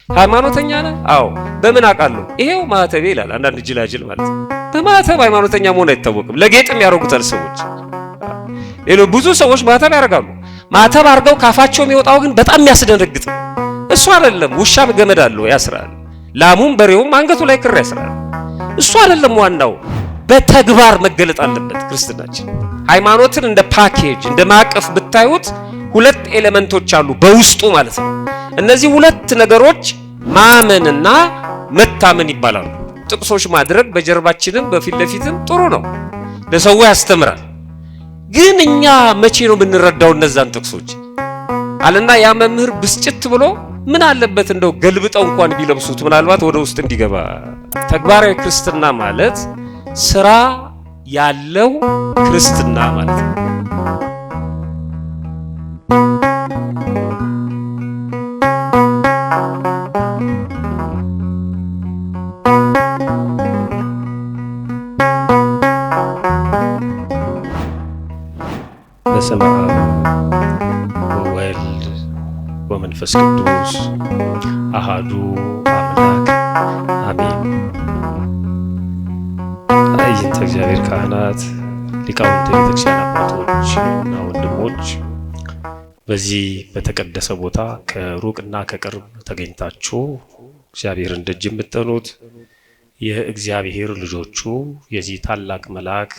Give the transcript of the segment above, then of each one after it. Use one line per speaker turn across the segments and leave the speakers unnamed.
ሃይማኖተኛ ነህ? አዎ። በምን አውቃለሁ? ይሄው ማህተቤ ይላል። አንዳንድ ጅላጅል ማለት ነው። በማህተብ ሃይማኖተኛ መሆን አይታወቅም። ለጌጥም ያደርጉታል ሰዎች። ብዙ ሰዎች ማህተብ ያደርጋሉ። ማህተብ አድርገው ካፋቸው የሚወጣው ግን በጣም የሚያስደነግጥ እሱ አይደለም። ውሻም ገመድ አለው ያስራል። ላሙም በሬውም አንገቱ ላይ ክር ያስራል። እሱ አይደለም ዋናው። በተግባር መገለጥ አለበት ክርስትናችን። ሃይማኖትን እንደ ፓኬጅ እንደ ማቀፍ ብታዩት ሁለት ኤሌመንቶች አሉ በውስጡ ማለት ነው። እነዚህ ሁለት ነገሮች ማመንና መታመን ይባላሉ። ጥቅሶች ማድረግ በጀርባችንም በፊት ለፊትም ጥሩ ነው፣ ለሰው ያስተምራል። ግን እኛ መቼ ነው የምንረዳው እነዛን ጥቅሶች አለና ያ መምህር ብስጭት ብሎ ምን አለበት እንደው ገልብጠው እንኳን ቢለብሱት ምናልባት ወደ ውስጥ እንዲገባ። ተግባራዊ ክርስትና ማለት ስራ ያለው ክርስትና ማለት ነው። በስመ አብ ወወልድ ወመንፈስ ቅዱስ አሃዱ አምላክ አሜን። አይንተ እግዚአብሔር ካህናት፣ ሊቃውንተ ቤተክርስቲያን አባቶች እና ወንድሞች በዚህ በተቀደሰ ቦታ ከሩቅና ከቅርብ ተገኝታችሁ እግዚአብሔርን ደጅ የምትጠኑት የእግዚአብሔር ልጆቹ የዚህ ታላቅ መልአክ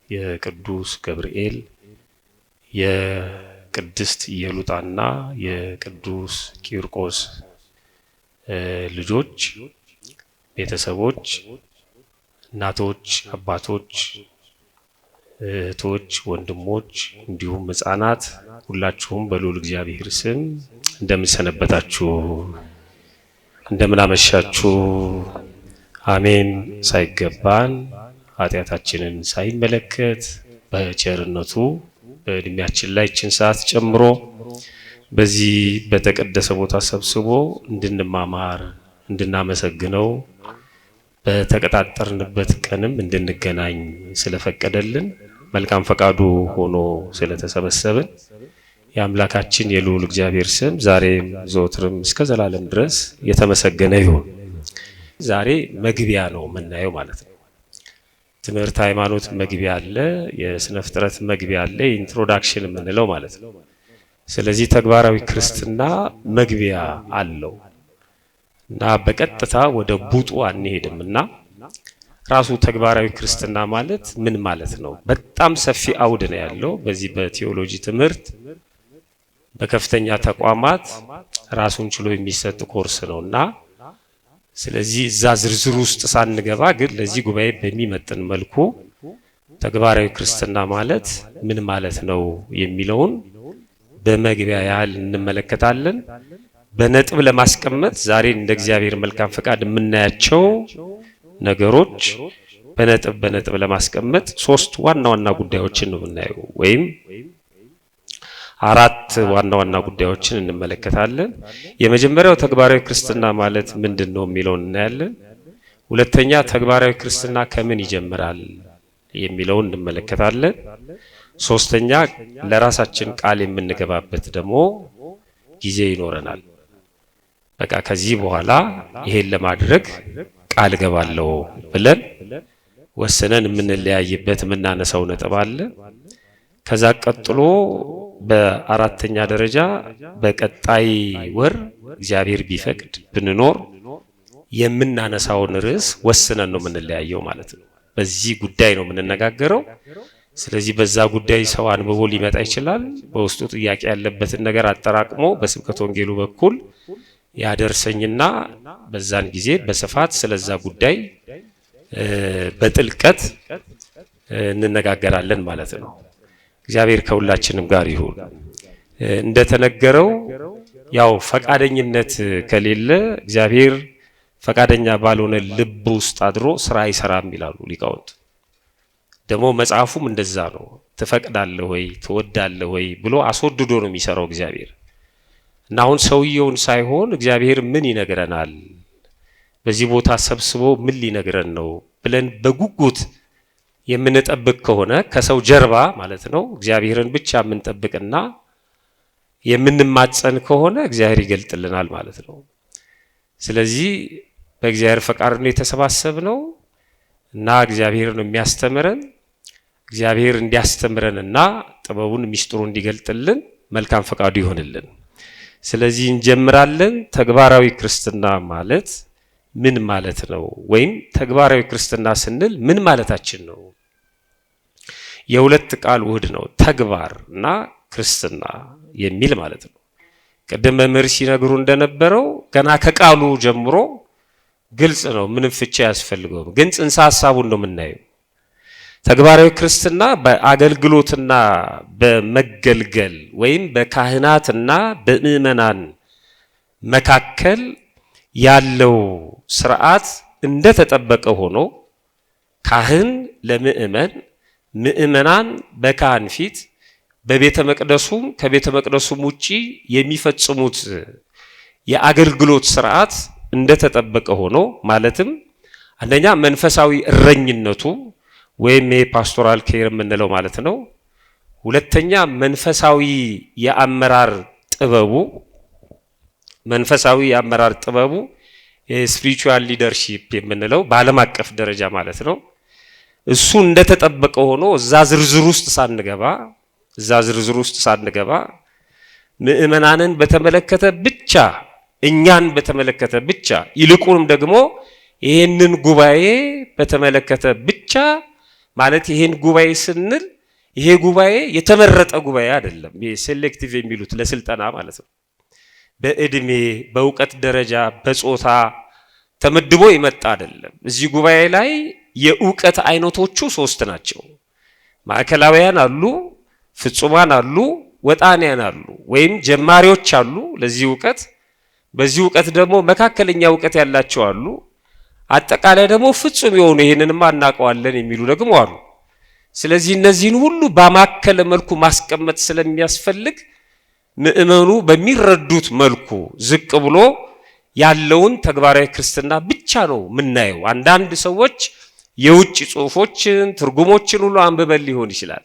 የቅዱስ ገብርኤል የቅድስት ኢየሉጣና የቅዱስ ቂርቆስ ልጆች ቤተሰቦች፣ እናቶች፣ አባቶች፣ እህቶች፣ ወንድሞች እንዲሁም ሕፃናት ሁላችሁም በልዑል እግዚአብሔር ስም እንደምን ሰነበታችሁ? እንደምን አመሻችሁ? አሜን። ሳይገባን ኃጢአታችንን ሳይመለከት በቸርነቱ በእድሜያችን ላይ እችን ሰዓት ጨምሮ በዚህ በተቀደሰ ቦታ ሰብስቦ እንድንማማር እንድናመሰግነው በተቀጣጠርንበት ቀንም እንድንገናኝ ስለፈቀደልን መልካም ፈቃዱ ሆኖ ስለተሰበሰብን የአምላካችን የልዑል እግዚአብሔር ስም ዛሬም ዘወትርም እስከ ዘላለም ድረስ የተመሰገነ ይሁን። ዛሬ መግቢያ ነው የምናየው ማለት ነው። ትምህርት ሃይማኖት መግቢያ አለ፣ የስነ ፍጥረት መግቢያ አለ፣ ኢንትሮዳክሽን የምንለው ማለት ነው። ስለዚህ ተግባራዊ ክርስትና መግቢያ አለው እና በቀጥታ ወደ ቡጡ አንሄድምና ራሱ ተግባራዊ ክርስትና ማለት ምን ማለት ነው? በጣም ሰፊ አውድ ነው ያለው። በዚህ በቴዎሎጂ ትምህርት በከፍተኛ ተቋማት ራሱን ችሎ የሚሰጥ ኮርስ ነውና ስለዚህ እዛ ዝርዝር ውስጥ ሳንገባ ግን ለዚህ ጉባኤ በሚመጥን መልኩ ተግባራዊ ክርስትና ማለት ምን ማለት ነው የሚለውን በመግቢያ ያህል እንመለከታለን። በነጥብ ለማስቀመጥ ዛሬ እንደ እግዚአብሔር መልካም ፈቃድ የምናያቸው ነገሮች በነጥብ ለማስቀመጥ ሶስት ዋና ዋና ጉዳዮችን ነው የምናየው፣ ወይም አራት ዋና ዋና ጉዳዮችን እንመለከታለን። የመጀመሪያው ተግባራዊ ክርስትና ማለት ምንድነው የሚለውን እናያለን። ሁለተኛ ተግባራዊ ክርስትና ከምን ይጀምራል የሚለውን እንመለከታለን። ሶስተኛ ለራሳችን ቃል የምንገባበት ደግሞ ጊዜ ይኖረናል። በቃ ከዚህ በኋላ ይሄን ለማድረግ ቃል ገባለሁ ብለን ወሰነን የምንለያይበት የምናነሳው ነጥብ አለ። ከዛ ቀጥሎ በአራተኛ ደረጃ በቀጣይ ወር እግዚአብሔር ቢፈቅድ ብንኖር የምናነሳውን ርዕስ ወስነን ነው የምንለያየው ማለት ነው። በዚህ ጉዳይ ነው የምንነጋገረው። ስለዚህ በዛ ጉዳይ ሰው አንብቦ ሊመጣ ይችላል። በውስጡ ጥያቄ ያለበትን ነገር አጠራቅሞ በስብከተ ወንጌሉ በኩል ያደርሰኝና በዛን ጊዜ በስፋት ስለዛ ጉዳይ በጥልቀት እንነጋገራለን ማለት ነው። እግዚአብሔር ከሁላችንም ጋር ይሁን። እንደተነገረው ያው ፈቃደኝነት ከሌለ እግዚአብሔር ፈቃደኛ ባልሆነ ልብ ውስጥ አድሮ ስራ አይሰራም ይላሉ ሊቃውንት። ደግሞ መጽሐፉም እንደዛ ነው። ትፈቅዳለህ ወይ ትወዳለህ ወይ ብሎ አስወድዶ ነው የሚሰራው እግዚአብሔር። እና አሁን ሰውየውን ሳይሆን እግዚአብሔር ምን ይነግረናል፣ በዚህ ቦታ ሰብስቦ ምን ሊነግረን ነው ብለን በጉጉት የምንጠብቅ ከሆነ ከሰው ጀርባ ማለት ነው እግዚአብሔርን ብቻ የምንጠብቅና የምንማጸን ከሆነ እግዚአብሔር ይገልጥልናል ማለት ነው። ስለዚህ በእግዚአብሔር ፈቃድ ነው የተሰባሰብነው እና እግዚአብሔር ነው የሚያስተምረን። እግዚአብሔር እንዲያስተምረንና ጥበቡን ሚስጥሩ እንዲገልጥልን መልካም ፈቃዱ ይሆንልን። ስለዚህ እንጀምራለን። ተግባራዊ ክርስትና ማለት ምን ማለት ነው? ወይም ተግባራዊ ክርስትና ስንል ምን ማለታችን ነው? የሁለት ቃል ውህድ ነው፣ ተግባር እና ክርስትና የሚል ማለት ነው። ቅድም መምህር ሲነግሩ እንደነበረው ገና ከቃሉ ጀምሮ ግልጽ ነው፣ ምንም ፍቻ ያስፈልገውም። ግን ጽንሰ ሐሳቡን ነው የምናየው። ተግባራዊ ክርስትና በአገልግሎትና በመገልገል ወይም በካህናትና በምእመናን መካከል ያለው ስርዓት እንደተጠበቀ ሆኖ ካህን ለምእመን፣ ምእመናን በካህን ፊት በቤተ መቅደሱም ከቤተ መቅደሱም ውጪ የሚፈጽሙት የአገልግሎት ስርዓት እንደተጠበቀ ሆኖ ማለትም አንደኛ መንፈሳዊ እረኝነቱ ወይም የፓስቶራል ኬር የምንለው ማለት ነው። ሁለተኛ መንፈሳዊ የአመራር ጥበቡ የስፒሪቹዋል ሊደርሺፕ የምንለው በዓለም አቀፍ ደረጃ ማለት ነው። እሱ እንደተጠበቀ ሆኖ እዛ ዝርዝር ውስጥ ሳንገባ ምእመናንን በተመለከተ ብቻ፣ እኛን በተመለከተ ብቻ፣ ይልቁንም ደግሞ ይሄንን ጉባኤ በተመለከተ ብቻ ማለት ይሄን ጉባኤ ስንል ይሄ ጉባኤ የተመረጠ ጉባኤ አይደለም። ይሄ ሴሌክቲቭ የሚሉት ለስልጠና ማለት ነው። በእድሜ በእውቀት ደረጃ በጾታ ተመድቦ ይመጣ አይደለም። እዚህ ጉባኤ ላይ የእውቀት አይነቶቹ 3 ናቸው። ማዕከላውያን አሉ፣ ፍጹማን አሉ፣ ወጣንያን አሉ፣ ወይም ጀማሪዎች አሉ ለዚህ እውቀት። በዚህ እውቀት ደግሞ መካከለኛ እውቀት ያላቸው አሉ። አጠቃላይ ደግሞ ፍጹም የሆኑ ይሄንንማ እናውቀዋለን የሚሉ ደግሞ አሉ። ስለዚህ እነዚህን ሁሉ በማከለ መልኩ ማስቀመጥ ስለሚያስፈልግ ምእመኑ በሚረዱት መልኩ ዝቅ ብሎ ያለውን ተግባራዊ ክርስትና ብቻ ነው የምናየው። አንዳንድ ሰዎች የውጭ ጽሑፎችን ትርጉሞችን ሁሉ አንብበን ሊሆን ይችላል።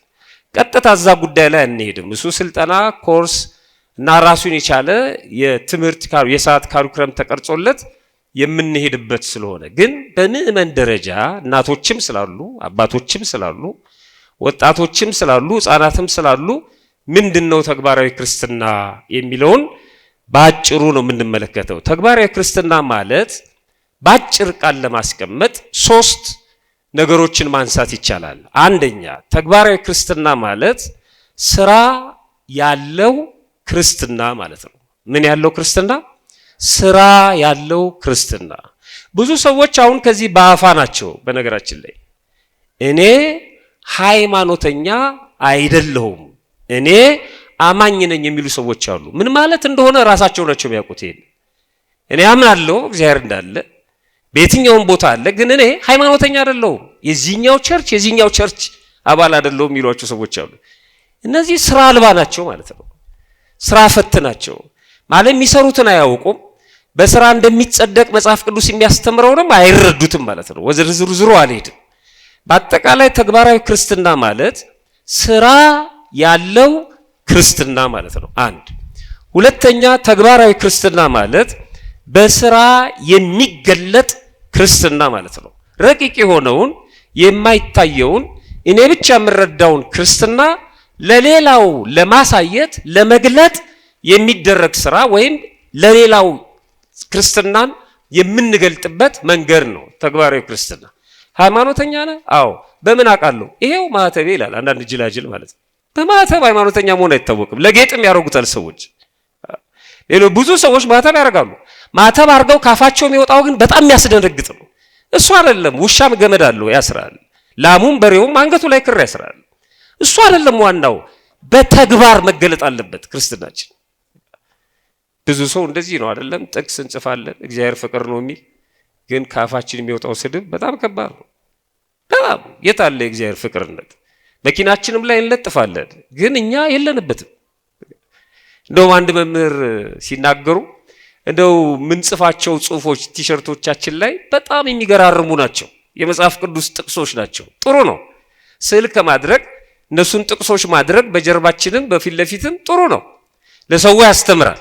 ቀጥታ እዛ ጉዳይ ላይ አንሄድም። እሱ ስልጠና ኮርስ እና ራሱን የቻለ የትምህርት የሰዓት ካሪኩለም ተቀርጾለት የምንሄድበት ስለሆነ ግን በምእመን ደረጃ እናቶችም ስላሉ፣ አባቶችም ስላሉ፣ ወጣቶችም ስላሉ፣ ሕፃናትም ስላሉ ምንድነው ተግባራዊ ክርስትና የሚለውን ባጭሩ ነው የምንመለከተው። ተግባራዊ ክርስትና ማለት ባጭር ቃል ለማስቀመጥ 3 ነገሮችን ማንሳት ይቻላል። አንደኛ ተግባራዊ ክርስትና ማለት ስራ ያለው ክርስትና ማለት ነው። ምን ያለው ክርስትና? ስራ ያለው ክርስትና። ብዙ ሰዎች አሁን ከዚህ በአፋ ናቸው። በነገራችን ላይ እኔ ሃይማኖተኛ አይደለሁም፣ እኔ አማኝ ነኝ የሚሉ ሰዎች አሉ። ምን ማለት እንደሆነ ራሳቸው ናቸው የሚያውቁት። እኔ አምናለሁ እግዚአብሔር እንዳለ በየትኛውም ቦታ አለ፣ ግን እኔ ሃይማኖተኛ አይደለሁም፣ የዚህኛው ቸርች አባል አይደለሁም የሚሏቸው ሰዎች አሉ። እነዚህ ስራ አልባ ናቸው ማለት ነው። ስራ ፈት ናቸው ማለት የሚሰሩትን አያውቁም። በስራ እንደሚጸደቅ መጽሐፍ ቅዱስ የሚያስተምረውንም አይረዱትም ማለት ነው። ወዝርዝሩ አልሄድም። በአጠቃላይ ተግባራዊ ክርስትና ማለት ስራ ያለው ክርስትና ማለት ነው። አንድ ሁለተኛ ተግባራዊ ክርስትና ማለት በስራ የሚገለጥ ክርስትና ማለት ነው። ረቂቅ የሆነውን የማይታየውን እኔ ብቻ የምረዳውን ክርስትና ለሌላው ለማሳየት ለመግለጥ የሚደረግ ስራ ወይም ለሌላው ክርስትናን የምንገልጥበት መንገድ ነው ተግባራዊ ክርስትና። ሃይማኖተኛ ነህ? አዎ። በምን አውቃለሁ? ይሄው ማህተቤ ይላል አንዳንድ ጅላጅል ማለት ነው። በማህተብ ሃይማኖተኛ መሆን አይታወቅም። ለጌጥም ያደርጉታል ሰዎች። ሌሎች ብዙ ሰዎች ማህተብ ያደርጋሉ። ማህተብ አድርገው ካፋቸው የሚወጣው ግን በጣም የሚያስደነግጥ ነው። እሱ አይደለም። ውሻም ገመድ አለው ያስራል፣ ላሙም በሬውም አንገቱ ላይ ክር ያስራል። እሱ አይደለም ዋናው። በተግባር መገለጥ አለበት ክርስትናችን። ብዙ ሰው እንደዚህ ነው አይደለም? ጥቅስ እንጽፋለን እግዚአብሔር ፍቅር ነው የሚል ግን ካፋችን የሚወጣው ስድብ በጣም ከባድ ነው። በጣም የታለ የእግዚአብሔር ፍቅርነት? መኪናችንም ላይ እንለጥፋለን ግን እኛ የለንበትም። እንደውም አንድ መምህር ሲናገሩ እንደው ምንጽፋቸው ጽሁፎች ቲሸርቶቻችን ላይ በጣም የሚገራርሙ ናቸው። የመጽሐፍ ቅዱስ ጥቅሶች ናቸው። ጥሩ ነው ስዕል ከማድረግ እነሱን ጥቅሶች ማድረግ በጀርባችንም በፊት ለፊትም ጥሩ ነው፣ ለሰው ያስተምራል።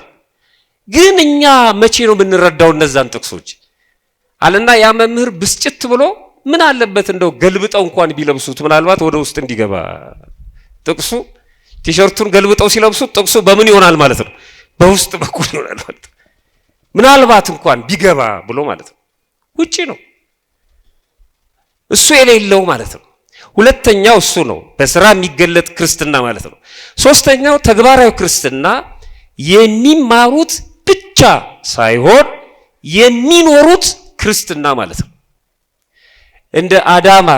ግን እኛ መቼ ነው የምንረዳው እነዛን ጥቅሶች አለና ያ መምህር ብስጭት ብሎ ምን አለበት እንደው ገልብጠው እንኳን ቢለብሱት ምናልባት ወደ ውስጥ እንዲገባ ጥቅሱ ቲሸርቱን ገልብጠው ሲለብሱት ጥቅሱ በምን ይሆናል ማለት ነው በውስጥ በኩል ይሆናል ማለት ምናልባት እንኳን ቢገባ ብሎ ማለት ነው ውጪ ነው እሱ የሌለው ማለት ነው ሁለተኛው እሱ ነው በስራ የሚገለጥ ክርስትና ማለት ነው ሶስተኛው ተግባራዊ ክርስትና የሚማሩት ብቻ ሳይሆን የሚኖሩት ክርስትና ማለት ነው እንደ አዳማ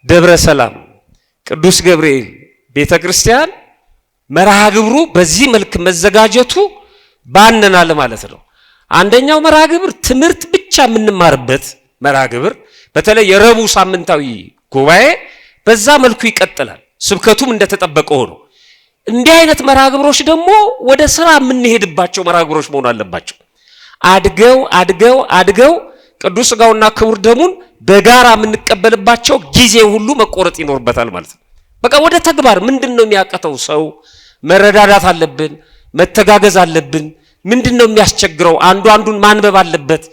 ደብረ ሰላም ቅዱስ ገብርኤል ቤተክርስቲያን መርሃ ግብሩ በዚህ መልክ መዘጋጀቱ ባንናል ማለት ነው አንደኛው መርሃ ግብር ትምህርት ብቻ የምንማርበት መርሃ ግብር በተለይ የረቡዕ ሳምንታዊ ጉባኤ በዛ መልኩ ይቀጥላል ስብከቱም እንደተጠበቀው ነው እንዲህ አይነት መርሃ ግብሮች ደግሞ ወደ ስራ የምንሄድባቸው መርሃ ግብሮች መሆን አለባቸው አድገው ቅዱስ ሥጋውና ክቡር ደሙን በጋራ የምንቀበልባቸው ጊዜ ሁሉ መቆረጥ ይኖርበታል ማለት ነው በቃ ወደ ተግባር ምንድነው የሚያቀተው ሰው መረዳዳት አለብን መተጋገዝ አለብን ምንድነው የሚያስቸግረው አንዱን ማንበብ አለበት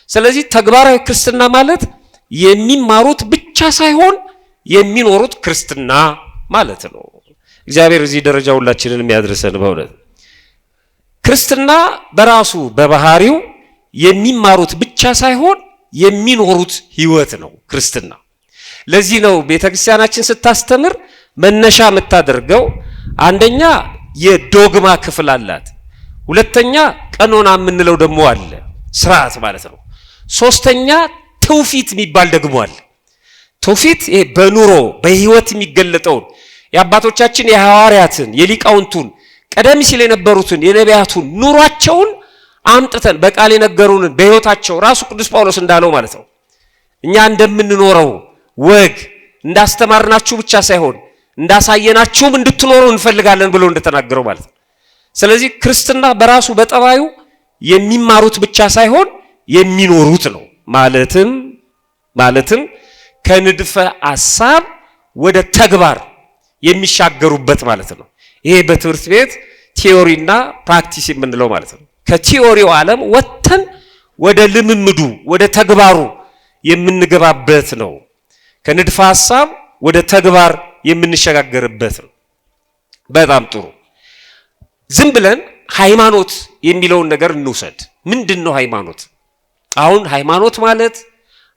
ስለዚህ ተግባራዊ ክርስትና ማለት የሚማሩት ብቻ ሳይሆን የሚኖሩት ክርስትና ማለት ነው እግዚአብሔር እዚህ ደረጃ ሁላችንን የሚያድርሰን በእውነት ክርስትና በራሱ በባህሪው የሚማሩት ብቻ ሳይሆን የሚኖሩት ህይወት ነው ክርስትና ለዚህ ነው ቤተክርስቲያናችን ስታስተምር መነሻ የምታደርገው አንደኛ የዶግማ ክፍል አላት ሁለተኛ ቀኖና የምንለው ደግሞ አለ ስርዓት ማለት ነው ሶስተኛ ትውፊት የሚባል ደግሞ አለ ትውፊት ይሄ በኑሮ በህይወት የሚገለጠው የአባቶቻችን የሐዋርያትን የሊቃውንቱን ቀደም ሲል የነበሩትን የነቢያቱን ኑሯቸውን አምጥተን በቃል የነገሩንን በህይወታቸው ራሱ ቅዱስ ጳውሎስ እንዳለው ማለት ነው እኛ እንደምንኖረው ወግ እንዳስተማርናችሁ ብቻ ሳይሆን እንዳሳየናችሁም እንድትኖሩ እንፈልጋለን ብሎ እንደተናገረው ማለት ነው ስለዚህ ክርስትና በራሱ በጠባዩ የሚማሩት ብቻ ሳይሆን የሚኖሩት ነው ማለትም ከንድፈ ሐሳብ ወደ ተግባር የሚሻገሩበት ማለት ነው ይሄ በትምህርት ቤት ቲዮሪና ፕራክቲስ የምንለው ማለት ነው ከቲዮሪው ዓለም ወጥተን ወደ ልምምዱ ወደ ተግባሩ የምንገባበት ነው ከንድፈ ሐሳብ ወደ ተግባር የምንሸጋገርበት ነው በጣም ጥሩ ዝም ብለን ሃይማኖት የሚለውን ነገር እንውሰድ ምንድነው ሃይማኖት አሁን ሃይማኖት ማለት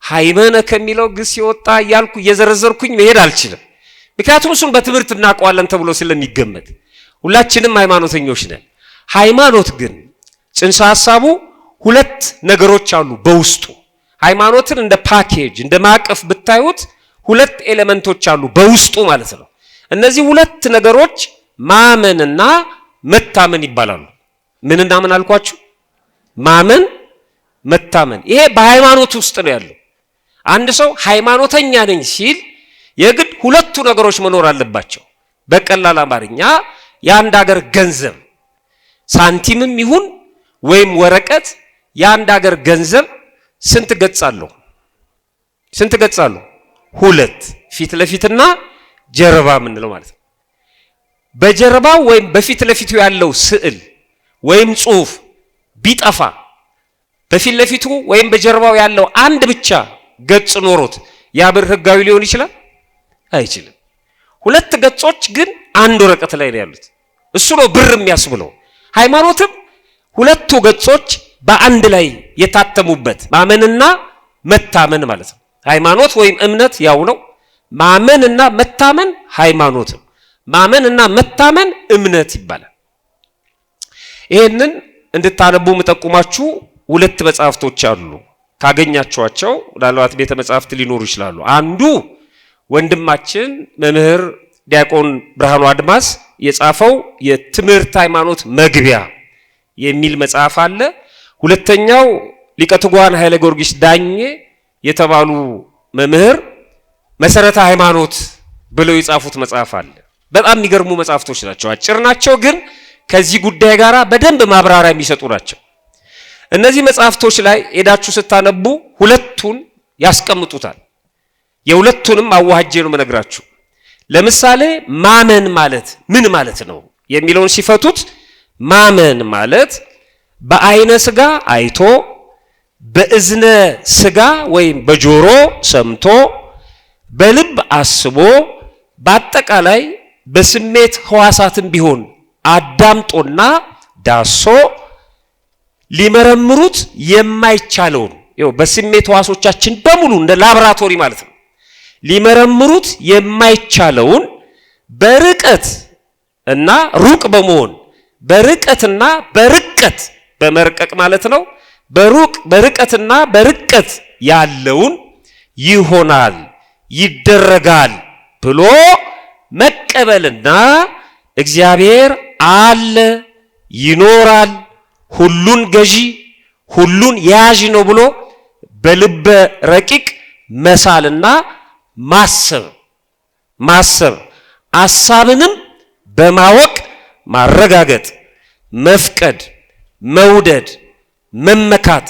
ሃይመነ ከሚለው ግስ ይወጣ ያልኩ እየዘረዘርኩኝ መሄድ አልችልም ምክንያቱም እሱን በትምህርት እናውቀዋለን ተብሎ ስለሚገመት ሁላችንም ሃይማኖተኞች ነን ሃይማኖት ግን ጽንሰ ሐሳቡ ሁለት ነገሮች አሉ በውስጡ ሃይማኖትን እንደ ፓኬጅ እንደ ማቀፍ ብታዩት ሁለት ኤሌመንቶች አሉ በውስጡ ማለት ነው እነዚህ ሁለት ነገሮች ማመንና መታመን ይባላሉ ምንና ምን አልኳችሁ ማመን መታመን ይሄ በሃይማኖት ውስጥ ነው ያለው አንድ ሰው ሃይማኖተኛ ነኝ ሲል የግድ ሁለቱ ነገሮች መኖር አለባቸው በቀላል አማርኛ የአንድ ሀገር ገንዘብ ሳንቲምም ይሁን ወይም ወረቀት የአንድ ሀገር ገንዘብ ስንት ገጽ አለው ሁለት ፊት ለፊትና ጀርባ ምንለው ማለት ነው በጀርባው ወይም በፊት ለፊቱ ያለው ስዕል ወይም ጽሑፍ ቢጠፋ በፊት ለፊቱ ወይም በጀርባው ያለው አንድ ብቻ ገጽ ኖሮት ያ ብር ህጋዊ ሊሆን ይችላል አይችልም ሁለት ገጾች ግን አንድ ወረቀት ላይ ነው ያሉት እሱ ነው ብር የሚያስብለው ሃይማኖትም ሁለቱ ገጾች በአንድ ላይ የታተሙበት ማመንና መታመን ማለት ነው ሃይማኖት ወይም እምነት ያው ነው ማመንና መታመን ሃይማኖት ማመንና መታመን እምነት ይባላል ይሄንን እንድታነቡ መጠቁማችሁ ሁለት መጽሐፍቶች አሉ ካገኛችኋቸው ምናልባት ቤተ መጽሐፍት ሊኖሩ ይችላሉ አንዱ ወንድማችን መምህር ዲያቆን ብርሃኑ አድማስ የጻፈው የትምህርት ሃይማኖት መግቢያ የሚል መጽሐፍ አለ ሁለተኛው ሊቀ ትጉሃን ኃይለ ጊዮርጊስ ዳኜ የተባሉ መምህር መሰረተ ሃይማኖት ብለው የጻፉት መጽሐፍ አለ በጣም የሚገርሙ መጽሐፍቶች ናቸው አጭር ናቸው ግን ከዚህ ጉዳይ ጋራ በደንብ ማብራሪያ የሚሰጡ ናቸው እነዚህ መጽሐፍቶች ላይ ሄዳችሁ ስታነቡ ሁለቱን ያስቀምጡታል የሁለቱንም አዋህጄ ነው መነግራችሁ ለምሳሌ ማመን ማለት ምን ማለት ነው የሚለውን ሲፈቱት ማመን ማለት በአይነ ስጋ አይቶ በእዝነ ስጋ ወይም በጆሮ ሰምቶ በልብ አስቦ በአጠቃላይ በስሜት ህዋሳትም ቢሆን አዳምጦና ዳሶ ሊመረምሩት የማይቻለውን በስሜት ህዋሶቻችን በሙሉ እንደ ላብራቶሪ ማለት ነው ሊመረምሩት የማይቻለውን በርቀት እና ሩቅ በመሆን በርቀትና በርቀት በመርቀቅ ማለት ነው በሩቅ በርቀትና በርቀት ያለውን ይሆናል ይደረጋል ብሎ መቀበልና እግዚአብሔር አለ ይኖራል ሁሉን ገዢ ሁሉን ያዥ ነው ብሎ በልበ ረቂቅ መሳልና ማሰብ ሐሳብንም በማወቅ ማረጋገጥ መፍቀድ መውደድ መመካት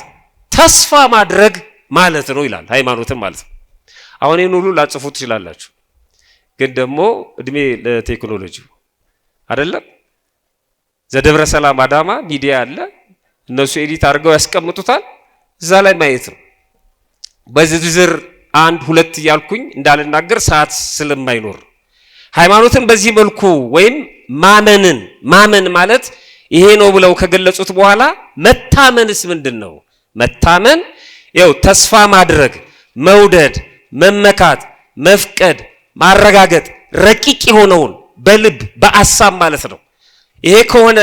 ተስፋ ማድረግ ማለት ነው ይላል ሃይማኖትም ማለት ነው። አሁን ይሄን ሁሉ ላጽፉት ይችላልላችሁ ግን ደግሞ እድሜ ለቴክኖሎጂው አይደለም ዘደብረ ሰላም አዳማ ሚዲያ አለ እነሱ ኤዲት አድርገው ያስቀምጡታል እዛ ላይ ማየት ነው። በዝርዝር 1 2 ያልኩኝ እንዳልናገር ሰዓት ስለማይኖር ሃይማኖትን በዚህ መልኩ ወይም ማመን ማለት ይሄ ነው ብለው ከገለጹት በኋላ መታመንስ ምንድነው? መታመን ተስፋ ማድረግ መውደድ መመካት መፍቀድ ማረጋገጥ ረቂቅ የሆነውን በልብ በአሳብ ማለት ነው። ይሄ ከሆነ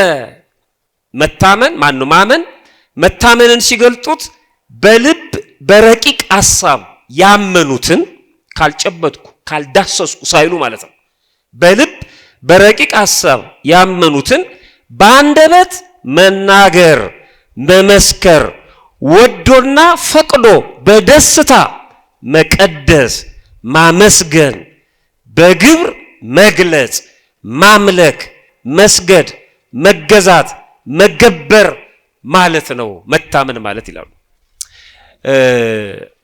መታመን መታመንን ሲገልጡት በልብ በረቂቅ ሐሳብ ያመኑትን ካልጨበጥኩ ካልዳሰስኩ ሳይሉ ማለት ነው። በልብ በረቂቅ ሐሳብ ያመኑትን በአንደበት መናገር መመስከር ወዶና ፈቅዶ በደስታ መቀደስ ማመስገን በግብር መግለጽ ማምለክ መስገድ መገዛት መገበር ማለት ነው መታመን ማለት ይላሉ።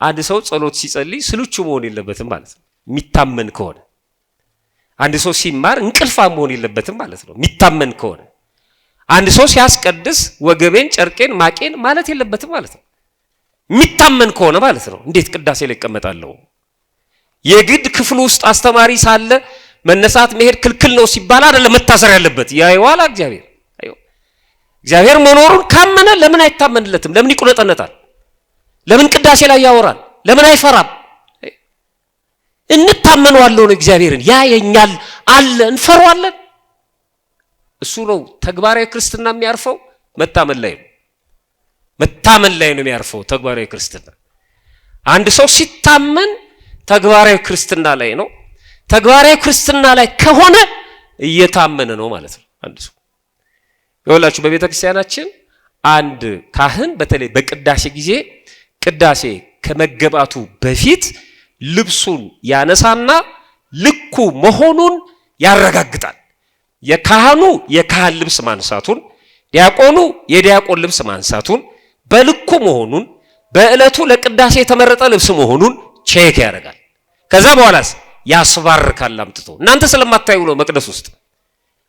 አንድ ሰው ጸሎት ሲጸልይ ስልቹ መሆን የለበትም ማለት ነው የሚታመን ከሆነ። አንድ ሰው ሲማር እንቅልፋ መሆን የለበትም ማለት ነው የሚታመን ከሆነ። አንድ ሰው ሲያስቀድስ ወገቤን ጨርቄን ማቄን ማለት የለበትም ማለት ነው የሚታመን ከሆነ ማለት ነው። እንዴት ቅዳሴ ላይ ይቀመጣለሁ? የግድ ክፍሉ ውስጥ አስተማሪ ሳለ መነሳት መሄድ ክልክል ነው ሲባል አይደለም መታሰር ያለበት። ያይዋላ እግዚአብሔር መኖሩን ካመነ ለምን አይታመንለትም? ለምን ይቁነጠነጣል? ለምን ቅዳሴ ላይ ያወራል? ለምን አይፈራም? እንታመነዋለን እግዚአብሔርን ያየኛል አለ እንፈራዋለን። እሱ ነው ተግባራዊ ክርስትና የሚያርፈው መታመን ላይ ነው። መታመን ላይ ነው የሚያርፈው ተግባራዊ ክርስትና። አንድ ሰው ሲታመን ተግባራዊ ክርስትና ላይ ነው። ተግባራዊ ክርስትና ላይ ከሆነ እየታመነ ነው ማለት ነው። አንድ ሰው ይኸውላችሁ በቤተ ክርስቲያናችን አንድ ካህን በተለይ በቅዳሴ ጊዜ ቅዳሴ ከመገባቱ በፊት ልብሱን ያነሳና ልኩ መሆኑን ያረጋግጣል። የካህኑ የካህን ልብስ ማንሳቱን ዲያቆኑ የዲያቆን ልብስ ማንሳቱን በልኩ መሆኑን በእለቱ ለቅዳሴ የተመረጠ ልብስ መሆኑን ቼክ ያደርጋል። ከዛ በኋላስ ያስባርካል አምጥቶ። እናንተ ስለማታዩ ነው መቅደስ ውስጥ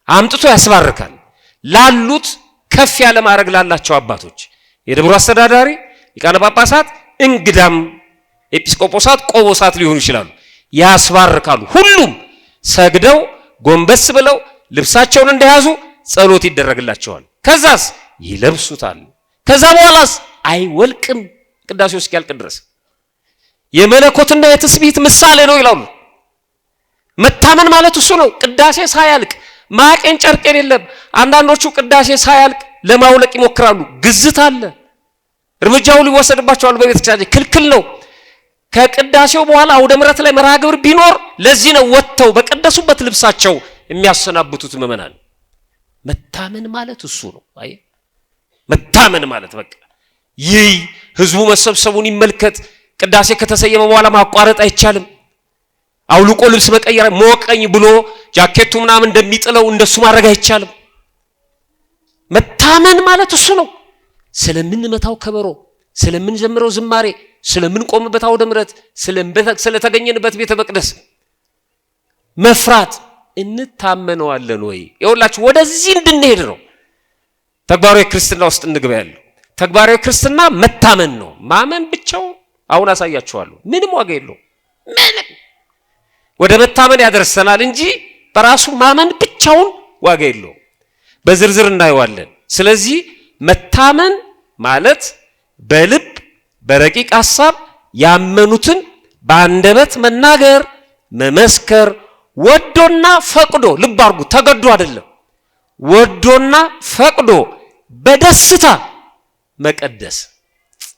አምጥቶ ያስባርካል። ላሉት ከፍ ያለ ማዕረግ ላላቸው አባቶች የደብሩ አስተዳዳሪ ሊቃነ ጳጳሳት እንግዳም ኤጲስቆጶሳት ቆቦሳት ሊሆኑ ይችላሉ። ያስባርካሉ። ሁሉም ሰግደው ጎንበስ ብለው ልብሳቸውን እንደያዙ ጸሎት ይደረግላቸዋል። ከዛስ ይለብሱታል። ከዛ በኋላስ አይወልቅም ቅዳሴው እስኪያልቅ ድረስ። የመለኮትና የትስብእት ምሳሌ ነው ይላሉ። መታመን ማለት እሱ ነው። ቅዳሴ ሳያልቅ ማቄን ጨርቄን የለም። አንዳንዶቹ ቅዳሴ ሳያልቅ ለማውለቅ ይሞክራሉ። ግዝት አለ። እርምጃው ሊወሰድባቸዋል። በቤተ ክርስቲያን ክልክል ነው። ከቅዳሴው በኋላ አውደ ምሕረት ላይ መርሃ ግብር ቢኖር ለዚህ ነው ወጥተው በቀደሱበት ልብሳቸው የሚያሰናብቱት ምእመናን። መታመን ማለት እሱ ነው። አይ መታመን ማለት በቃ ይህ ህዝቡ መሰብሰቡን ይመልከት። ቅዳሴ ከተሰየመ በኋላ ማቋረጥ አይቻልም። አውልቆ ልብስ መቀየር ሞቀኝ ብሎ ጃኬቱ ምናምን እንደሚጥለው እንደሱ ማድረግ አይቻልም። መታመን ማለት እሱ ነው። ስለምንመታው ከበሮ፣ ስለምንዘምረው ዝማሬ፣ ስለምንቆምበት አውደ ምሕረት፣ ስለተገኘንበት ቤተ መቅደስ መፍራት እንታመነዋለን ወይ? ይኸውላችሁ ወደዚህ እንድንሄድ ነው። ተግባራዊ ክርስትና ውስጥ እንግባ ያለው ተግባራዊ ክርስትና መታመን ነው። ማመን ብቻው አሁን አሳያችኋለሁ ምንም ዋጋ የለውም። ምንም ወደ መታመን ያደርሰናል እንጂ በራሱ ማመን ብቻውን ዋጋ የለውም። በዝርዝር እናየዋለን። ስለዚህ መታመን ማለት በልብ በረቂቅ ሐሳብ ያመኑትን በአንደበት መናገር መመስከር ወዶና ፈቅዶ ልብ አድርጉ ተገዶ አይደለም ወዶና ፈቅዶ በደስታ መቀደስ።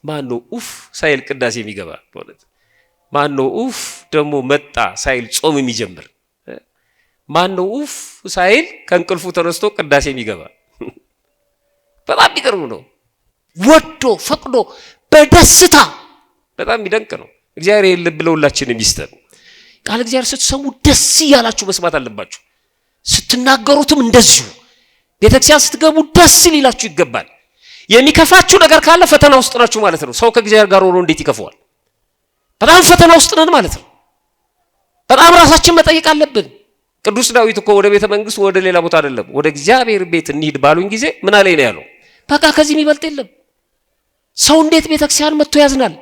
ማነው ኡፍ ሳይል ቅዳሴ የሚገባ ማለት? ማነው ኡፍ ደግሞ መጣ ሳይል ጾም የሚጀምር? ማነው ኡፍ ሳይል ከእንቅልፉ ተነስቶ ቅዳሴ የሚገባ? በጣም የሚገርም ነው። ወዶ ፈቅዶ በደስታ በጣም የሚደንቅ ነው። እግዚአብሔር ልብ ለሁላችንም ይስጠን። ቃል እግዚአብሔር ስትሰሙ ደስ እያላችሁ መስማት አለባችሁ። ስትናገሩትም እንደዚሁ ቤተክርስቲያን ስትገቡ ደስ ሊላችሁ ይገባል። የሚከፋችሁ ነገር ካለ ፈተና ውስጥ ናችሁ ማለት ነው። ሰው ከእግዚአብሔር ጋር ሆኖ እንዴት ይከፋዋል? በጣም ፈተና ውስጥ ነን ማለት ነው። በጣም ራሳችን መጠየቅ አለብን። ቅዱስ ዳዊት እኮ ወደ ቤተ መንግስት ወደ ሌላ ቦታ አይደለም ወደ እግዚአብሔር ቤት እንሂድ ባሉኝ ጊዜ ምን አለኝ ነው ያለው? በቃ ከዚህ የሚበልጥ የለም። ሰው እንዴት ቤተክርስቲያን መጥቶ ያዝናል?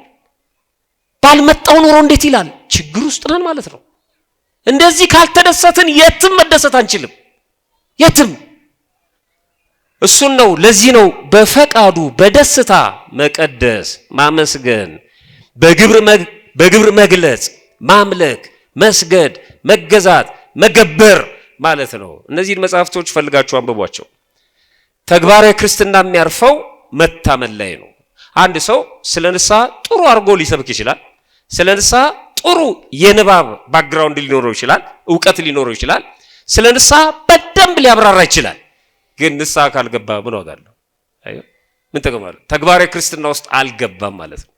ባልመጣው ኖሮ እንዴት ይላል? ችግር ውስጥ ነን ማለት ነው። እንደዚህ ካልተደሰትን የትም መደሰት አንችልም። የትም እሱን ነው። ለዚህ ነው በፈቃዱ በደስታ መቀደስ ማመስገን በግብር መግለጽ ማምለክ መስገድ መገዛት መገበር ማለት ነው። እነዚህን መጽሐፍቶች ፈልጋችሁ አንብቧቸው። ተግባራዊ ክርስትና የሚያርፈው መታመን ላይ ነው። አንድ ሰው ስለ ንስሐ ጥሩ አድርጎ ሊሰብክ ይችላል። ስለ ንስሐ ጥሩ የንባብ ባክግራውንድ ሊኖረው ይችላል፣ ዕውቀት ሊኖረው ይችላል። ስለ ንስሐ በደንብ ሊያብራራ ይችላል። ግን ንስሐ ካልገባ ምን ዋጋ አለው? ምን ጥቅም አለው? ተግባራዊ ክርስትና ውስጥ አልገባም ማለት ነው።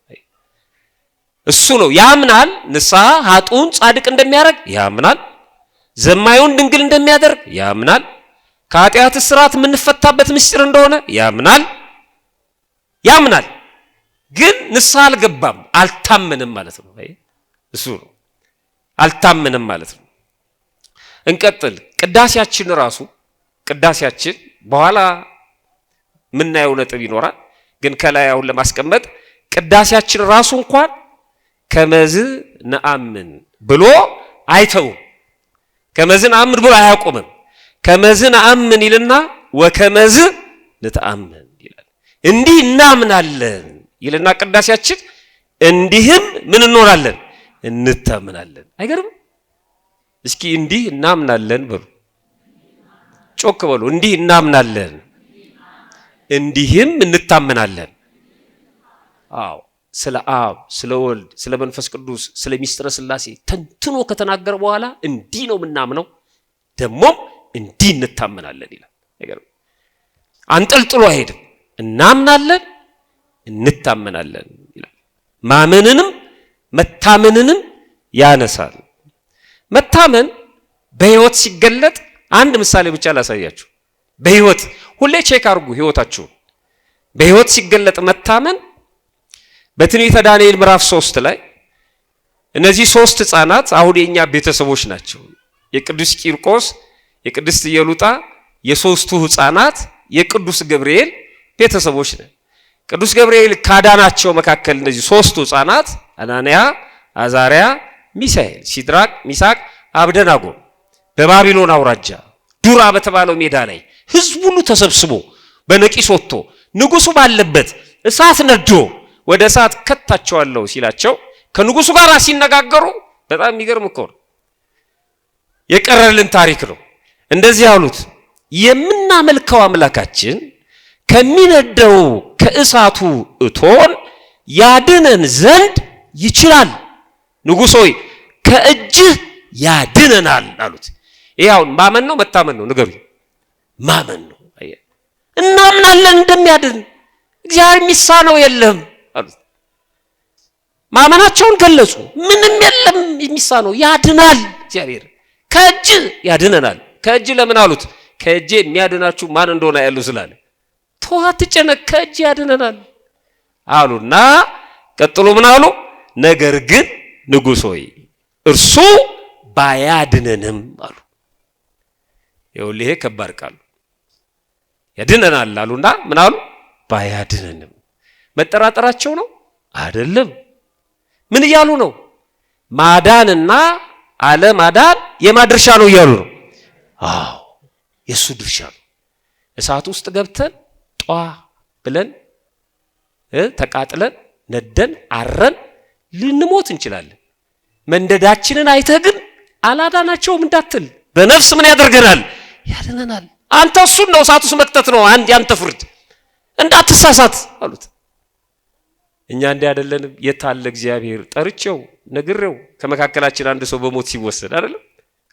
እሱ ነው ያምናል። ንስሐ ኃጥኡን ጻድቅ እንደሚያደርግ ያምናል። ዘማዩን ድንግል እንደሚያደርግ ያምናል። ከኃጢአት እስራት የምንፈታበት ምስጢር እንደሆነ ያምናል። ግን ንስሐ አልገባም፣ አልታመንም ማለት ነው። እሱ ነው አልታመንም ማለት ነው። እንቀጥል። ቅዳሴያችን ራሱ ቅዳሴያችን በኋላ ምናየው ነጥብ ይኖራል። ግን ከላይ አሁን ለማስቀመጥ ቅዳሴያችን ራሱ እንኳን ከመዝ ነአምን ብሎ አይተውም። ከመዝ ነአምን ብሎ አያቆምም። ከመዝ ነአምን ይልና ወከመዝ ንተአምን ይላል። እንዲህ እናምናለን ይልና ቅዳሴያችን እንዲህም ምን እንሆናለን? እንታምናለን። አይገርም? እስኪ እንዲህ እናምናለን በሉ፣ ጮክ በሉ። እንዲህ እናምናለን እንዲህም እንታምናለን። አዎ ስለ አብ ስለ ወልድ ስለ መንፈስ ቅዱስ ስለ ሚስጥረ ሥላሴ ተንትኖ ከተናገረ በኋላ እንዲህ ነው የምናምነው ደግሞም እንዲህ እንታምናለን ይላል። አይገርም? አንጠልጥሎ አይሄድም። እናምናለን እንታምናለን ይላል። ማመንንም መታመንንም ያነሳል። መታመን በህይወት ሲገለጥ አንድ ምሳሌ ብቻ ላሳያችሁ። በህይወት ሁሌ ቼክ አድርጉ ህይወታችሁ። በህይወት ሲገለጥ መታመን በትንቢተ ዳንኤል ምዕራፍ 3 ላይ እነዚህ 3 ህፃናት አሁን የኛ ቤተሰቦች ናቸው። የቅዱስ ቂርቆስ የቅድስት ኢየሉጣ የሶስቱ ህፃናት የቅዱስ ገብርኤል ቤተሰቦች ነን። ቅዱስ ገብርኤል ካዳናቸው መካከል እነዚህ 3ቱ ህፃናት አናንያ አዛሪያ ሚሳኤል ሲድራቅ ሚሳቅ አብደናጎ በባቢሎን አውራጃ ዱራ በተባለው ሜዳ ላይ ህዝብ ሁሉ ተሰብስቦ በነቂስ ወጥቶ ንጉሱ ባለበት እሳት ነዶ ወደ እሳት ከታቸዋለሁ ሲላቸው ከንጉሱ ጋር ሲነጋገሩ በጣም የሚገርም እኮ ነው። የቀረልን ታሪክ ነው። እንደዚህ አሉት፣ የምናመልከው አምላካችን ከሚነደው ከእሳቱ እቶን ያድነን ዘንድ ይችላል። ንጉሥ ሆይ ከእጅህ ያድነናል አሉት። ይሄ አሁን ማመን ነው መታመን ነው? ንገሩኝ። ማመን ነው። እናምናለን እንደሚያድን እግዚአብሔር የሚሳነው የለም አሉት። ማመናቸውን ገለጹ። ምንም የለም የሚሳነው፣ ያድናል እግዚአብሔር፣ ከእጅ ያድነናል። ከእጅ ለምን አሉት? ከእጅ የሚያድናችሁ ማን እንደሆነ ያሉ ስላለ ተው አትጨነቅ፣ ከእጅ ያድነናል አሉና ቀጥሎ ምን አሉ? ነገር ግን ንጉሥ ሆይ እርሱ ባያድነንም አሉ። ይሄ ከባድ ቃል። ያድነናል አሉና ምን አሉ? ባያድነንም። መጠራጠራቸው ነው አይደለም። ምን እያሉ ነው? ማዳንና አለማዳን የማድርሻ ነው እያሉ ነው። አዎ የሱ ድርሻ ነው። እሳት ውስጥ ገብተን ጧ ብለን ተቃጥለን ነደን አረን ልንሞት እንችላለን። መንደዳችንን አይተህ ግን አላዳናቸውም እንዳትል፣ በነፍስ ምን ያደርገናል? ያድነናል። አንተ እሱን ነው እሳት ውስጥ መክተት ነው አንድ ያንተ ፍርድ፣ እንዳትሳሳት አሉት። እኛ እንዲህ አይደለንም። የታለ እግዚአብሔር ጠርቼው ነግሬው ከመካከላችን አንድ ሰው በሞት ሲወሰድ አይደለም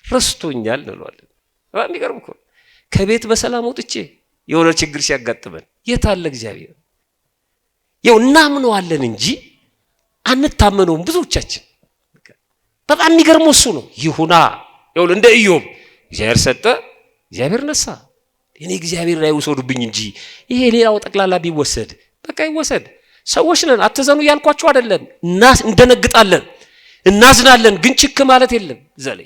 ረስቶኛል እንለዋለን። የሚገርም እኮ ከቤት በሰላም ወጥቼ የሆነ ችግር ሲያጋጥመን የታለ እግዚአብሔር? ይኸው እናምነዋለን እንጂ አንታመነውም ብዙዎቻችን። በጣም የሚገርመው እሱ ነው። ይሁና ይኸው እንደ ኢዮብ እግዚአብሔር ሰጠ፣ እግዚአብሔር ነሳ። እኔ እግዚአብሔር ላይ ወሰዱብኝ እንጂ ይሄ ሌላው ጠቅላላ ቢወሰድ በቃ ይወሰድ። ሰዎች ነን፣ አትዘኑ እያልኳችሁ አይደለም። እንደነግጣለን፣ እናዝናለን፣ ግን ችክ ማለት የለም። ዘሌ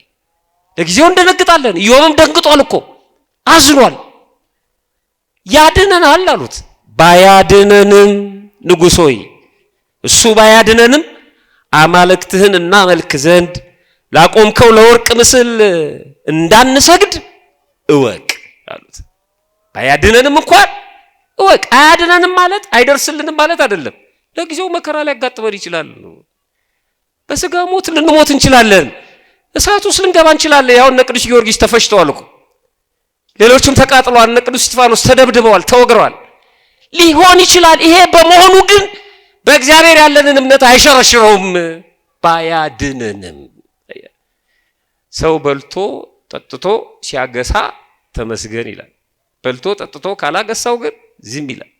ለጊዜው እንደነግጣለን። ኢዮብም ደንግጧል እኮ አዝኗል። ያድነናል አሉት። ባያድነንም ንጉሥ ሆይ እሱ ባያድነንም አማልክትህን እናመልክ ዘንድ ላቆምከው ለወርቅ ምስል እንዳንሰግድ እወቅ አሉት። ባያድነንም እንኳን እወቅ። አያድነንም ማለት አይደርስልንም ማለት አይደለም። ለጊዜው መከራ ላይ ያጋጥመን ይችላል። በስጋ ሞት ልንሞት እንችላለን። እሳት ውስጥ ልንገባ እንችላለን። ያው እነ ቅዱስ ጊዮርጊስ ተፈሽተዋል እኮ፣ ሌሎችም ተቃጥለዋል። እነ ቅዱስ እስጢፋኖስ ተደብድበዋል፣ ተወግረዋል። ሊሆን ይችላል። ይሄ በመሆኑ ግን በእግዚአብሔር ያለንን እምነት አይሸረሽረውም። ባያድነንም ሰው በልቶ ጠጥቶ ሲያገሳ ተመስገን ይላል። በልቶ ጠጥቶ ካላገሳው ግን ዝም ይላል።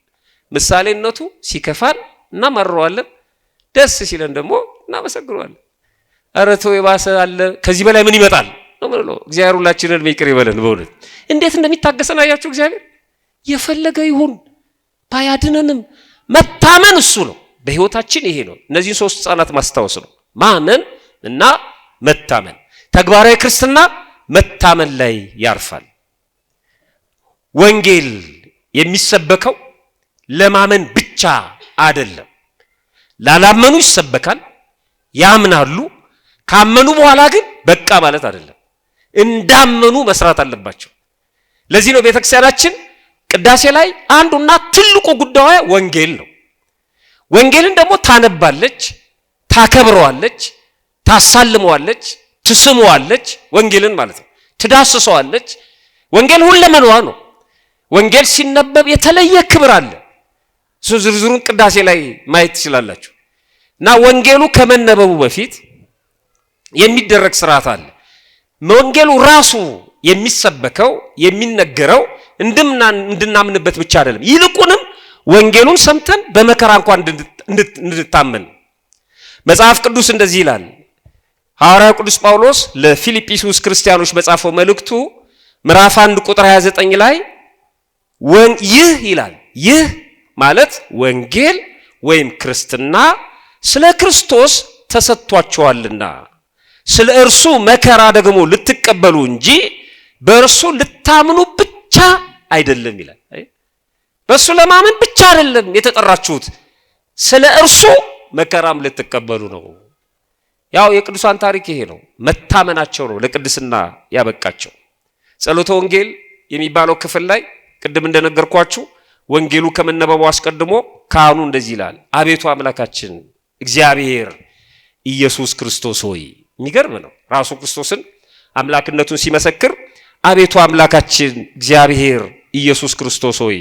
ምሳሌነቱ ሲከፋን እናመረዋለን፣ ደስ ሲለን ደግሞ እናመሰግነዋለን። ኧረ ተው የባሰ አለ፣ ከዚህ በላይ ምን ይመጣል ነው ምንለው። እግዚአብሔር ሁላችንን ይቅር ይበለን። በእውነት እንዴት እንደሚታገሰን አያችሁ። እግዚአብሔር የፈለገ ይሁን ባያድነንም መታመን እሱ ነው። በህይወታችን ይሄ ነው። እነዚህን ሶስት ህፃናት ማስታወስ ነው። ማመን እና መታመን። ተግባራዊ ክርስትና መታመን ላይ ያርፋል። ወንጌል የሚሰበከው ለማመን ብቻ አይደለም። ላላመኑ ይሰበካል፣ ያምናሉ። ካመኑ በኋላ ግን በቃ ማለት አይደለም። እንዳመኑ መስራት አለባቸው። ለዚህ ነው ቤተክርስቲያናችን ቅዳሴ ላይ አንዱና ትልቁ ጉዳዩ ወንጌል ነው። ወንጌልን ደግሞ ታነባለች፣ ታከብረዋለች፣ ታሳልመዋለች፣ ትስመዋለች። ወንጌልን ማለት ነው ትዳስሰዋለች። ወንጌል ሁለመናዋ ነው። ወንጌል ሲነበብ የተለየ ክብር አለ። እሱ ዝርዝሩን ቅዳሴ ላይ ማየት ትችላላችሁ። እና ወንጌሉ ከመነበቡ በፊት የሚደረግ ስርዓት አለ። ወንጌሉ ራሱ የሚሰበከው የሚነገረው እንድናምንበት ብቻ አይደለም። ይልቁንም ወንጌሉን ሰምተን በመከራ እንኳን እንድታመን መጽሐፍ ቅዱስ እንደዚህ ይላል። ሐዋርያው ቅዱስ ጳውሎስ ለፊልጵስዩስ ክርስቲያኖች በጻፈው መልእክቱ ምዕራፍ 1 ቁጥር 29 ላይ ይህ ይላል። ይህ ማለት ወንጌል ወይም ክርስትና ስለ ክርስቶስ ተሰጥቷቸዋልና ስለ እርሱ መከራ ደግሞ ልትቀበሉ እንጂ በእርሱ ልታምኑ ብቻ አይደለም ይላል። በእሱ ለማመን ብቻ አይደለም የተጠራችሁት፣ ስለ እርሱ መከራም ልትቀበሉ ነው። ያው የቅዱሳን ታሪክ ይሄ ነው። መታመናቸው ነው ለቅድስና ያበቃቸው። ጸሎተ ወንጌል የሚባለው ክፍል ላይ ቅድም እንደነገርኳችሁ ወንጌሉ ከመነበቡ አስቀድሞ ካህኑ እንደዚህ ይላል። አቤቱ አምላካችን እግዚአብሔር ኢየሱስ ክርስቶስ ሆይ። የሚገርም ነው። ራሱ ክርስቶስን አምላክነቱን ሲመሰክር አቤቱ አምላካችን እግዚአብሔር ኢየሱስ ክርስቶስ ሆይ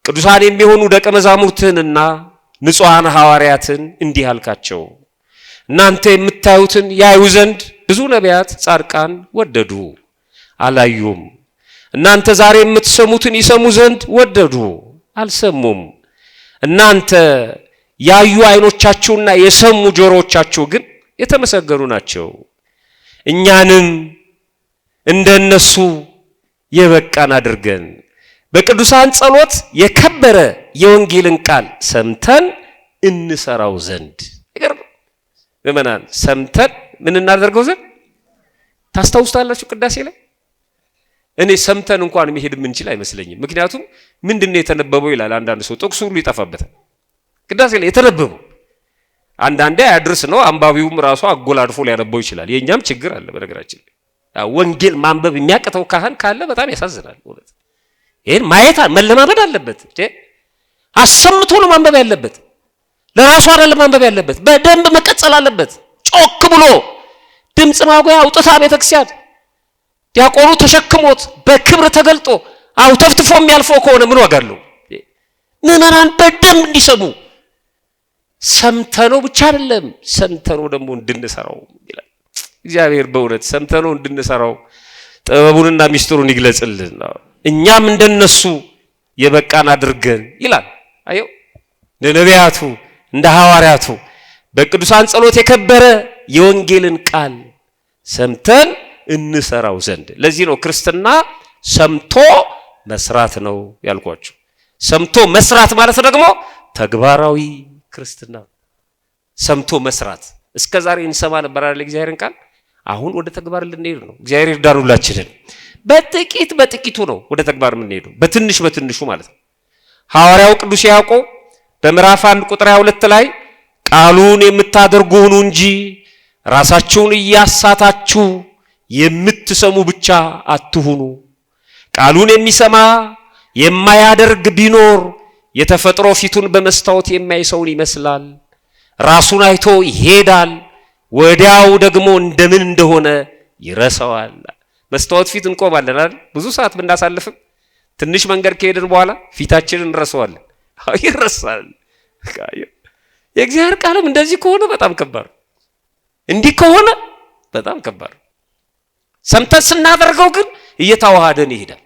ቅዱሳን የሚሆኑ ደቀ መዛሙርትንና ንጹሐን ሐዋርያትን እንዲህ አልካቸው፣ እናንተ የምታዩትን ያዩ ዘንድ ብዙ ነቢያት ጻድቃን ወደዱ፣ አላዩም። እናንተ ዛሬ የምትሰሙትን ይሰሙ ዘንድ ወደዱ፣ አልሰሙም። እናንተ ያዩ ዓይኖቻችሁና የሰሙ ጆሮዎቻችሁ ግን የተመሰገኑ ናቸው። እኛንም እንደነሱ የበቃን አድርገን በቅዱሳን ጸሎት የከበረ የወንጌልን ቃል ሰምተን እንሰራው ዘንድ። ምእመናን ሰምተን ምን እናደርገው ዘንድ ታስታውስታላችሁ? ቅዳሴ ላይ እኔ ሰምተን እንኳን መሄድ የምንችል አይመስለኝም። ምክንያቱም ምንድነው የተነበበው ይላል አንዳንድ ሰው ጥቅሱ ሁሉ ይጠፋበታል። ቅዳሴ ላይ የተነበበው አንዳንዴ አያድርስ ነው፣ አንባቢውም ራሱ አጎላድፎ ሊያነበው ይችላል። የኛም ችግር አለ በነገራችን ላይ ወንጌል ማንበብ የሚያቅተው ካህን ካለ በጣም ያሳዝናል። እውነት ይሄን ማየት መለማመድ አለበት። አሰምቶ ነው ማንበብ ያለበት፣ ለራሱ አይደለም ማንበብ ያለበት። በደንብ መቀጸል አለበት። ጮክ ብሎ ድምጽ ማጉያ አውጥታ ቤተክርስቲያን ዲያቆኑ ተሸክሞት በክብር ተገልጦ አውተፍትፎ የሚያልፈው ከሆነ ምን ዋጋ አለው? ምዕመናን በደንብ እንዲሰሙ ሰምተነው ብቻ አይደለም ሰምተነው ደግሞ እንድንሰራው ይላል እግዚአብሔር። በእውነት ሰምተነው እንድንሰራው ጥበቡንና ሚስጥሩን ይግለጽልን። እኛም እንደነሱ የበቃን አድርገን ይላል። አየው ለነቢያቱ እንደ ሐዋርያቱ በቅዱሳን ጸሎት የከበረ የወንጌልን ቃል ሰምተን እንሰራው ዘንድ። ለዚህ ነው ክርስትና ሰምቶ መስራት ነው ያልኳችሁ። ሰምቶ መስራት ማለት ደግሞ ተግባራዊ ክርስትና። ሰምቶ መስራት እስከዛሬ እንሰማ ነበር አይደል እግዚአብሔርን ቃል። አሁን ወደ ተግባር ልንሄድ ነው። እግዚአብሔር ይርዳን ሁላችንን። በጥቂቱ ነው ወደ ተግባር የምንሄደው፣ በትንሹ ማለት ነው። ሐዋርያው ቅዱስ ያዕቆብ በምዕራፍ 1 ቁጥር 22 ላይ ቃሉን የምታደርጉ ሁኑ እንጂ ራሳችሁን እያሳታችሁ የምትሰሙ ብቻ አትሁኑ። ቃሉን የሚሰማ የማያደርግ ቢኖር የተፈጥሮ ፊቱን በመስታወት የሚያይ ሰውን ይመስላል። ራሱን አይቶ ይሄዳል፣ ወዲያው ደግሞ እንደምን እንደሆነ ይረሳዋል። መስታወት ፊት እንቆማለን አይደል? ብዙ ሰዓት ብናሳልፍም ትንሽ መንገድ ከሄድን በኋላ ፊታችንን እንረሳዋለን። ይረሳል። የእግዚአብሔር ቃልም እንደዚህ ከሆነ በጣም ከባድ፣ እንዲህ ከሆነ በጣም ከባድ። ሰምተን ስናደርገው ግን እየተዋሃደን ይሄዳል።